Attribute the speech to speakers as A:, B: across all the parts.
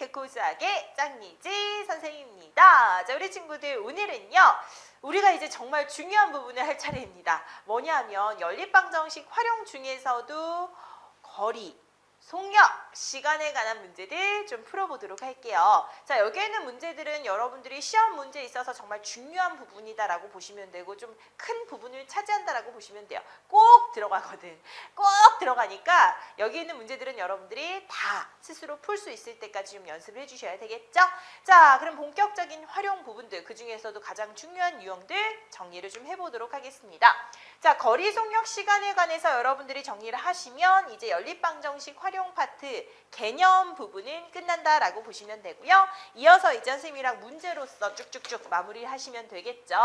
A: 개코수학의 짱니지 선생님입니다. 자, 우리 친구들 오늘은요. 우리가 이제 정말 중요한 부분을 할 차례입니다. 뭐냐면 연립방정식 활용 중에서도 거리, 속력, 시간에 관한 문제들 좀 풀어보도록 할게요. 자, 여기에 있는 문제들은 여러분들이 시험 문제에 있어서 정말 중요한 부분이다라고 보시면 되고 좀 큰 부분을 차지한다라고 보시면 돼요. 꼭 들어가거든. 꼭 들어가니까 여기 있는 문제들은 여러분들이 다 스스로 풀 수 있을 때까지 좀 연습을 해주셔야 되겠죠? 자, 그럼 본격적인 활용 부분들, 그 중에서도 가장 중요한 유형들 정리를 좀 해보도록 하겠습니다. 자, 거리, 속력, 시간에 관해서 여러분들이 정리를 하시면 이제 연립방정식 활용 파트 개념 부분은 끝난다라고 보시면 되고요. 이어서 이제 선생님이랑 문제로서 쭉쭉쭉 마무리하시면 되겠죠.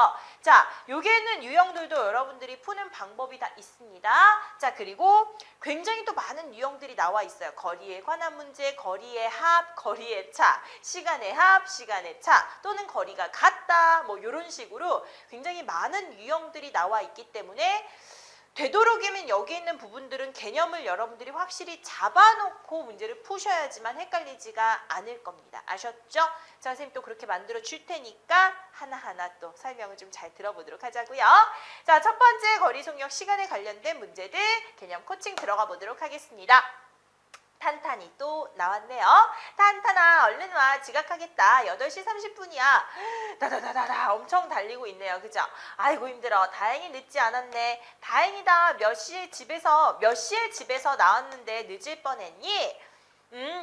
A: 자, 여기에는 유형들도 여러분들이 푸는 방법이 다 있습니다. 자, 그리고 굉장히 또 많은 유형들이 나와 있어요. 거리에 관한 문제, 거리의 합, 거리의 차, 시간의 합, 시간의 차, 또는 거리가 같다, 뭐 이런 식으로 굉장히 많은 유형들이 나와 있기 때문에 되도록이면 여기 있는 부분들은 개념을 여러분들이 확실히 잡아놓고 문제를 푸셔야지만 헷갈리지가 않을 겁니다. 아셨죠? 자, 선생님 또 그렇게 만들어 줄 테니까 하나하나 또 설명을 좀 잘 들어보도록 하자고요. 자, 첫 번째 거리, 속력, 시간에 관련된 문제들 개념 코칭 들어가 보도록 하겠습니다. 탄탄이 또 나왔네요. 탄탄아 얼른 와, 지각하겠다. 8시 30분이야. 다다다다다 엄청 달리고 있네요. 그죠? 아이고 힘들어. 다행히 늦지 않았네. 다행이다. 몇 시에 집에서 나왔는데 늦을 뻔했니?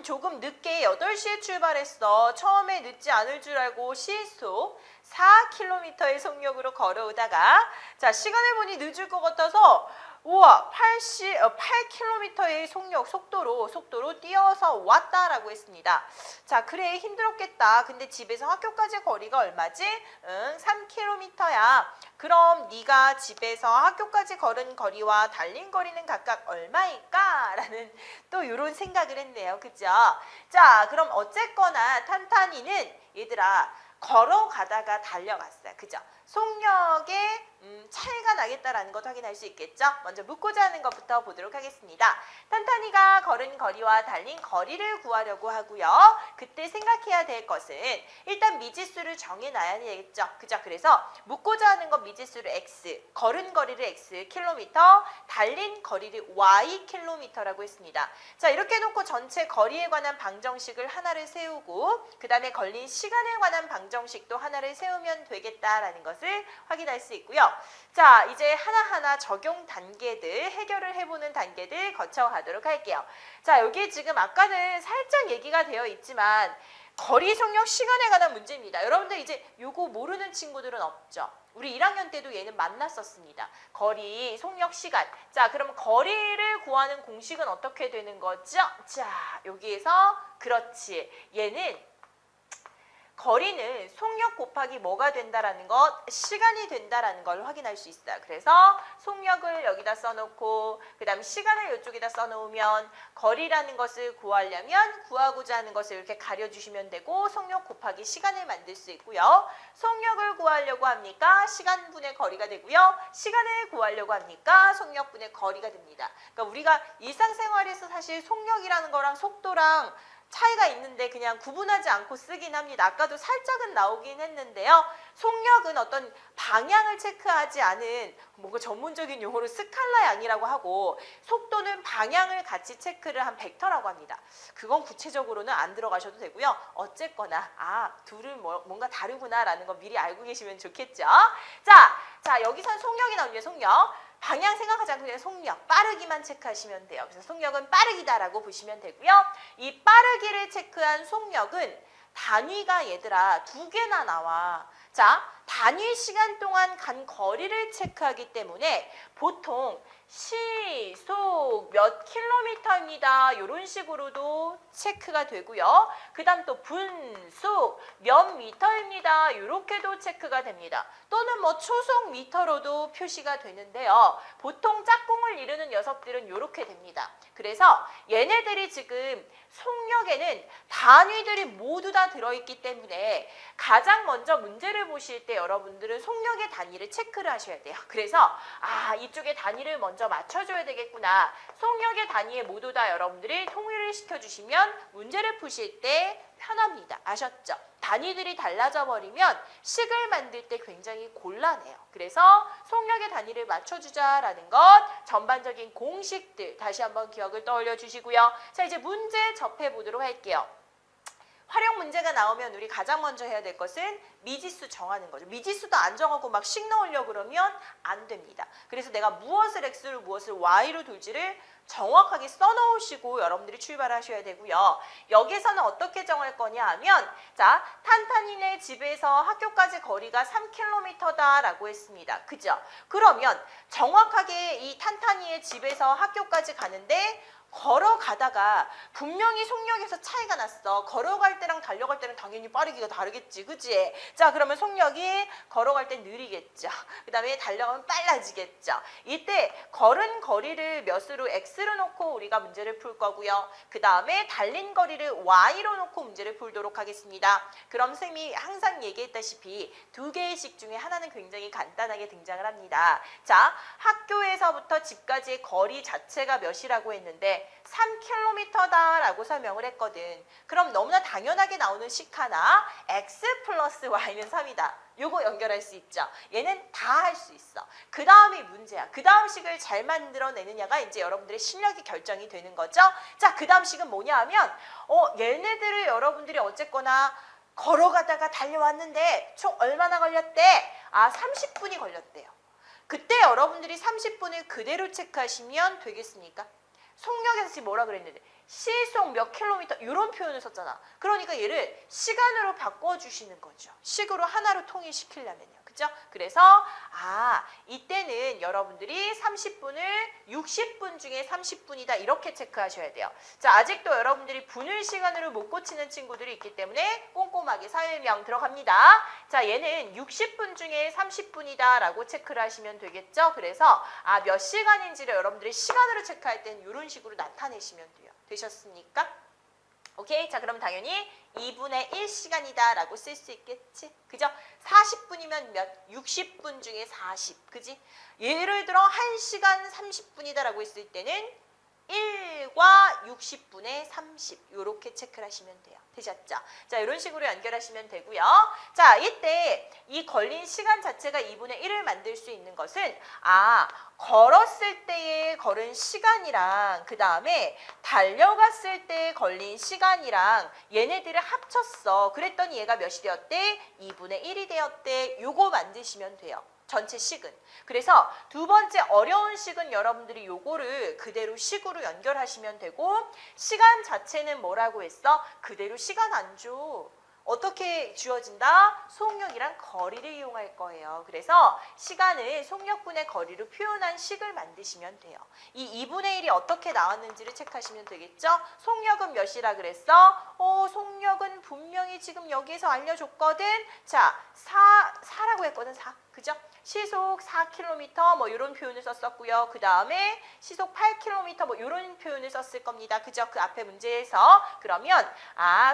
A: 조금 늦게 8시에 출발했어. 처음에 늦지 않을 줄 알고 시속 4km의 속력으로 걸어오다가 자, 시간을 보니 늦을 것 같아서 우와 8km의 속도로 뛰어서 왔다라고 했습니다. 자, 그래 힘들었겠다. 근데 집에서 학교까지 거리가 얼마지? 3km야. 그럼 네가 집에서 학교까지 걸은 거리와 달린 거리는 각각 얼마일까? 라는 또 이런 생각을 했네요. 그죠? 자, 그럼 어쨌거나 탄탄이는 얘들아 걸어가다가 달려갔어요. 그죠? 속력에 차이가 나겠다라는 것 확인할 수 있겠죠? 먼저 묻고자 하는 것부터 보도록 하겠습니다. 탄탄이가 걸은 거리와 달린 거리를 구하려고 하고요. 그때 생각해야 될 것은 일단 미지수를 정해놔야 되겠죠? 그죠? 그래서 묻고자 하는 건 미지수를 x, 걸은 거리를 x, 킬로미터, 달린 거리를 y 킬로미터라고 했습니다. 자, 이렇게 해놓고 전체 거리에 관한 방정식을 하나를 세우고 그 다음에 걸린 시간에 관한 방정식도 하나를 세우면 되겠다라는 것을 확인할 수 있고요. 자, 이제 하나하나 적용 단계들, 해결을 해보는 단계들 거쳐가도록 할게요. 자, 여기 지금 아까는 살짝 얘기가 되어 있지만 거리, 속력, 시간에 관한 문제입니다. 여러분들 이제 요거 모르는 친구들은 없죠? 우리 1학년 때도 얘는 만났었습니다. 거리, 속력, 시간. 자, 그럼 거리를 구하는 공식은 어떻게 되는 거죠? 자, 여기에서 그렇지. 얘는 거리는 속력 곱하기 뭐가 된다라는 것, 시간이 된다라는 걸 확인할 수 있어요. 그래서 속력을 여기다 써놓고 그 다음 시간을 이쪽에다 써놓으면 거리라는 것을 구하려면 구하고자 하는 것을 이렇게 가려주시면 되고 속력 곱하기 시간을 만들 수 있고요. 속력을 구하려고 합니까? 시간분의 거리가 되고요. 시간을 구하려고 합니까? 속력분의 거리가 됩니다. 그러니까 우리가 일상생활에서 사실 속력이라는 거랑 속도랑 차이가 있는데 그냥 구분하지 않고 쓰긴 합니다. 아까도 살짝은 나오긴 했는데요. 속력은 어떤 방향을 체크하지 않은 뭔가 전문적인 용어로 스칼라 양이라고 하고 속도는 방향을 같이 체크를 한 벡터라고 합니다. 그건 구체적으로는 안 들어가셔도 되고요. 어쨌거나 둘은 뭔가 다르구나라는 거 미리 알고 계시면 좋겠죠. 자 여기선 속력이 나오는데 속력. 방향 생각하지 않고 그냥 속력, 빠르기만 체크하시면 돼요. 그래서 속력은 빠르기다라고 보시면 되고요. 이 빠르기를 체크한 속력은 단위가 얘들아 2개나 나와. 자, 단위 시간 동안 간 거리를 체크하기 때문에 보통 시속 몇 킬로미터입니다. 이런 식으로도 체크가 되고요. 그 다음 또 분속 몇 미터입니다. 이렇게도 체크가 됩니다. 또는 뭐 초속 미터로도 표시가 되는데요. 보통 짝꿍을 이루는 녀석들은 이렇게 됩니다. 그래서 얘네들이 지금 속력에는 단위들이 모두 다 들어있기 때문에 가장 먼저 문제를 보실 때 여러분들은 속력의 단위를 체크를 하셔야 돼요. 그래서 이쪽에 단위를 먼저 맞춰줘야 되겠구나. 속력의 단위에 모두 다 여러분들이 통일을 시켜주시면 문제를 푸실 때 편합니다. 아셨죠? 단위들이 달라져 버리면 식을 만들 때 굉장히 곤란해요. 그래서 속력의 단위를 맞춰주자라는 것, 전반적인 공식들 다시 한번 기억을 떠올려 주시고요. 자, 이제 문제 접해 보도록 할게요. 활용 문제가 나오면 우리 가장 먼저 해야 될 것은 미지수 정하는 거죠. 미지수도 안 정하고 막 식 넣으려고 그러면 안 됩니다. 그래서 내가 무엇을 x로 무엇을 y로 둘지를 정확하게 써놓으시고 여러분들이 출발하셔야 되고요. 여기서는 어떻게 정할 거냐 하면 자, 탄탄이네 집에서 학교까지 거리가 3km다라고 했습니다. 그죠? 그러면 정확하게 이 탄탄이의 집에서 학교까지 가는데 걸어가다가 분명히 속력에서 차이가 났어. 걸어갈 때랑 달려갈 때는 당연히 빠르기가 다르겠지. 그치? 자, 그러면 속력이 걸어갈 때 느리겠죠. 그 다음에 달려가면 빨라지겠죠. 이때 걸은 거리를 몇으로 x로 놓고 우리가 문제를 풀 거고요. 그 다음에 달린 거리를 y로 놓고 문제를 풀도록 하겠습니다. 그럼 선생님이 항상 얘기했다시피 두 개의 식 중에 하나는 굉장히 간단하게 등장을 합니다. 자, 학교에서부터 집까지의 거리 자체가 몇이라고 했는데 3km다라고 설명을 했거든. 그럼 너무나 당연하게 나오는 식 하나, x 플러스 y는 3이다. 요거 연결할 수 있죠. 얘는 다 할 수 있어. 그 다음이 문제야. 그 다음 식을 잘 만들어내느냐가 이제 여러분들의 실력이 결정이 되는 거죠. 자, 그 다음 식은 뭐냐 하면 얘네들을 여러분들이 어쨌거나 걸어가다가 달려왔는데 총 얼마나 걸렸대? 30분이 걸렸대요. 그때 여러분들이 30분을 그대로 체크하시면 되겠습니까? 속력에서 지금 뭐라 그랬는데 시속 몇 킬로미터 이런 표현을 썼잖아. 그러니까 얘를 시간으로 바꿔주시는 거죠. 식으로 하나로 통일시키려면요. 그죠? 그래서 이때는 여러분들이 30분을 60분 중에 30분이다 이렇게 체크하셔야 돼요. 자, 아직도 여러분들이 분을 시간으로 못 고치는 친구들이 있기 때문에 꼼꼼하게 사회명 들어갑니다. 자, 얘는 60분 중에 30분이다 라고 체크를 하시면 되겠죠. 그래서 몇 시간인지를 여러분들이 시간으로 체크할 때는 이런 식으로 나타내시면 돼요. 되셨습니까? 오케이? 자, 그럼 당연히 2분의 1시간이다 라고 쓸 수 있겠지? 그죠? 40분이면 몇? 60분 중에 40. 그지? 예를 들어 1시간 30분이다 라고 했을 때는 1과 60분의 30 이렇게 체크를 하시면 돼요. 되셨죠? 자, 이런 식으로 연결하시면 되고요. 자, 이때 이 걸린 시간 자체가 2분의 1을 만들 수 있는 것은 걸었을 때에 걸은 시간이랑 그 다음에 달려갔을 때 걸린 시간이랑 얘네들을 합쳤어. 그랬더니 얘가 몇이 되었대? 2분의 1이 되었대. 요거 만드시면 돼요. 전체 식은. 그래서 두 번째 어려운 식은 여러분들이 요거를 그대로 식으로 연결하시면 되고 시간 자체는 뭐라고 했어? 그대로 시간 안 줘. 어떻게 주어진다? 속력이랑 거리를 이용할 거예요. 그래서 시간을 속력분의 거리로 표현한 식을 만드시면 돼요. 이 2분의 1이 어떻게 나왔는지를 체크하시면 되겠죠? 속력은 몇이라 그랬어? 속력은 분명히 지금 여기에서 알려줬거든. 자, 4라고 했거든. 4. 그죠? 시속 4km 뭐 이런 표현을 썼었고요. 그 다음에 시속 8km 뭐 이런 표현을 썼을 겁니다. 그죠? 그 앞에 문제에서. 그러면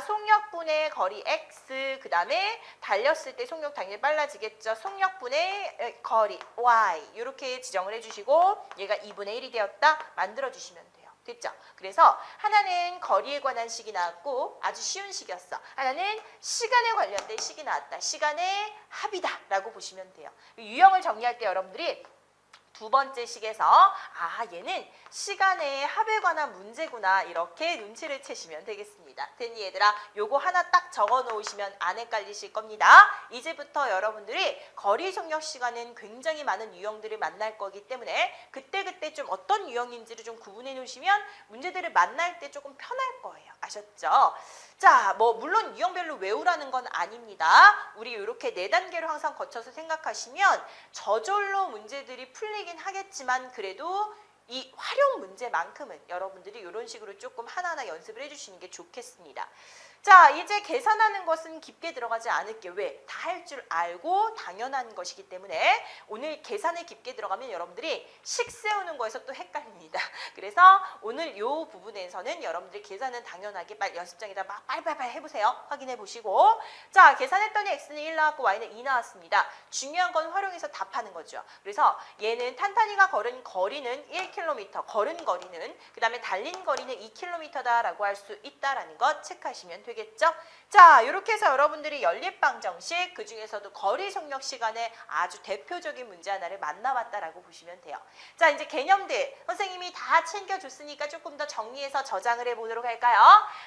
A: 속력분의 거리 x 그 다음에 달렸을 때 속력 당연히 빨라지겠죠. 속력분의 거리 y 이렇게 지정을 해주시고 얘가 2분의 1이 되었다 만들어 주시면 돼요. 됐죠? 그래서 하나는 거리에 관한 식이 나왔고 아주 쉬운 식이었어. 하나는 시간에 관련된 식이 나왔다. 시간의 합이다 라고 보시면 돼요. 유형을 정리할 때 여러분들이 두 번째 식에서 얘는 시간의 합에 관한 문제구나 이렇게 눈치를 채시면 되겠습니다. 됐니 얘들아? 요거 하나 딱 적어 놓으시면 안 헷갈리실 겁니다. 이제부터 여러분들이 거리 속력 시간은 굉장히 많은 유형들을 만날 거기 때문에 그때그때 좀 어떤 유형인지를 좀 구분해 놓으시면 문제들을 만날 때 조금 편할 거예요. 아셨죠? 자, 물론 유형별로 외우라는 건 아닙니다. 우리 이렇게 4단계로 항상 거쳐서 생각하시면 저절로 문제들이 풀리긴 하겠지만 그래도 이 활용 문제만큼은 여러분들이 이런 식으로 조금 하나하나 연습을 해주시는 게 좋겠습니다. 자, 이제 계산하는 것은 깊게 들어가지 않을게요. 왜? 다 할 줄 알고 당연한 것이기 때문에 오늘 계산에 깊게 들어가면 여러분들이 식 세우는 거에서 또 헷갈립니다. 그래서 오늘 이 부분에서는 여러분들이 계산은 당연하게 빨리 연습장에다 막 빨리빨리 해보세요. 확인해 보시고. 자, 계산했더니 x는 1 나왔고 y는 2 나왔습니다. 중요한 건 활용해서 답하는 거죠. 그래서 얘는 탄탄이가 걸은 거리는 1km, 걸은 거리는, 그 다음에 달린 거리는 2km다라고 할 수 있다라는 것 체크하시면 되겠죠. 자, 이렇게 해서 여러분들이 연립방정식, 그 중에서도 거리 속력 시간에 아주 대표적인 문제 하나를 만나봤다라고 보시면 돼요. 자, 이제 개념들 선생님이 다 챙겨줬으니까 조금 더 정리해서 저장을 해보도록 할까요?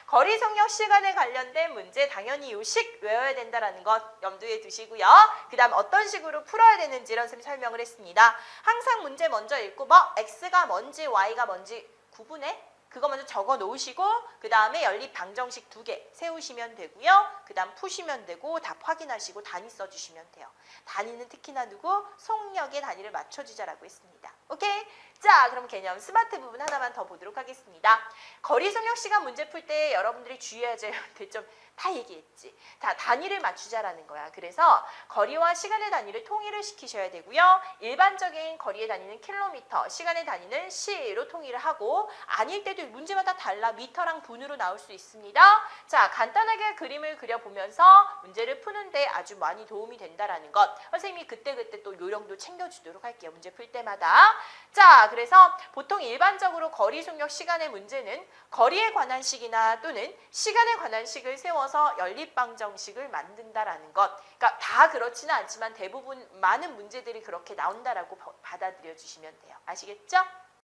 A: 거리 속력 시간에 관련된 문제 당연히 요 식 외워야 된다는 것 염두에 두시고요. 그 다음 어떤 식으로 풀어야 되는지 이런 셈 설명을 했습니다. 항상 문제 먼저 읽고 x가 뭔지 y가 뭔지 구분해? 그거 먼저 적어 놓으시고 그 다음에 연립 방정식 2개 세우시면 되고요. 그 다음 푸시면 되고 답 확인하시고 단위 써주시면 돼요. 단위는 특히나 누구? 속력의 단위를 맞춰주자라고 했습니다. 오케이? 자, 그럼 개념 스마트 부분 하나만 더 보도록 하겠습니다. 거리 속력 시간 문제 풀 때 여러분들이 주의해야 될 대점 다 얘기했지. 다 단위를 맞추자라는 거야. 그래서 거리와 시간의 단위를 통일을 시키셔야 되고요. 일반적인 거리의 단위는 킬로미터, 시간의 단위는 시로 통일을 하고 아닐 때도 문제마다 달라 미터랑 분으로 나올 수 있습니다. 자, 간단하게 그림을 그려보면서 문제를 푸는데 아주 많이 도움이 된다라는 것. 선생님이 그때그때 또 요령도 챙겨주도록 할게요. 문제 풀 때마다. 자, 그래서 보통 일반적으로 거리 속력 시간의 문제는 거리에 관한 식이나 또는 시간에 관한 식을 세워서 연립방정식을 만든다라는 것. 그러니까 다 그렇지는 않지만 대부분 많은 문제들이 그렇게 나온다라고 받아들여 주시면 돼요. 아시겠죠?